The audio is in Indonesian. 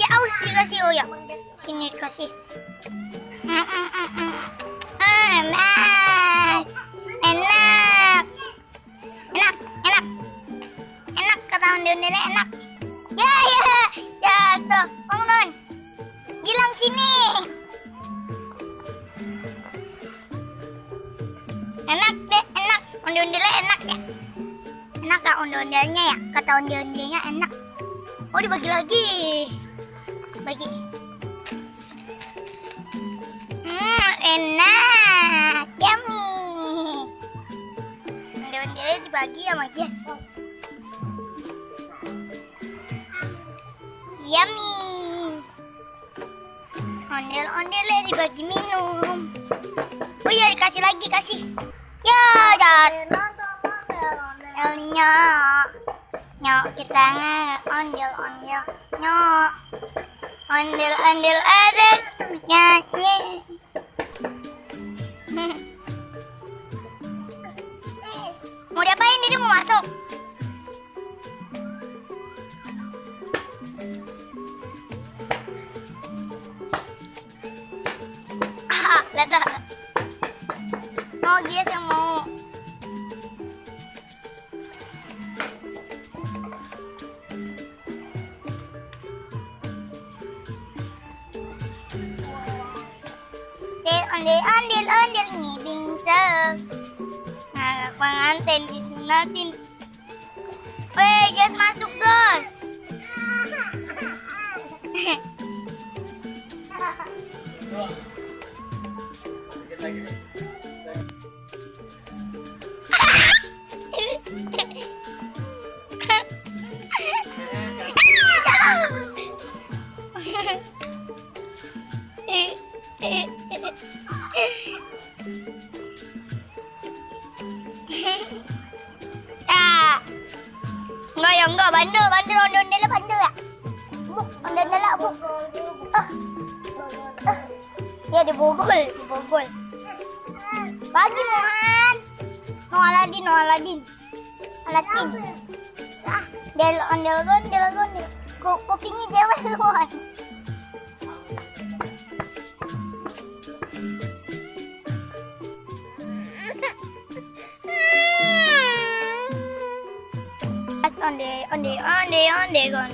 aus dikasih. Oh ya, sini dikasih. Enak, enak, enak, enak, enak. Kata ondel-ondelnya enak. Ya, jatuh. Bangun, Gilang sini. Enak deh, enak. Ondel-ondelnya enak ya. Enak gak ondel-ondelnya ya? Kata ondel-ondelnya enak. Oh, dibagi lagi. Bagi. Enak. Yummy. Ondel-ondelnya dibagi sama Jess. Yummy. Ondel-ondelnya dibagi minum. Oh iya, dikasih lagi, kasih. Ya, nyok kita ondel-ondel nyok ondel-ondel ada nyanyi. Mau diapain? Dia mau masuk. Lihat dah. Mau Gies yang mau. Ondel-ondel ngibing sel. Ngagak pengantin disunatin. Weh, Gies masuk, guys. Enggak ya, enggak. Bandel, ondel-ondelnya bandel ya. Buk, ondel-ondelnya buk. Ya dibogol. Bagi Mohan. No Aladin. Ondel-ondel. Kopinya cewek Mohan. Onde gon.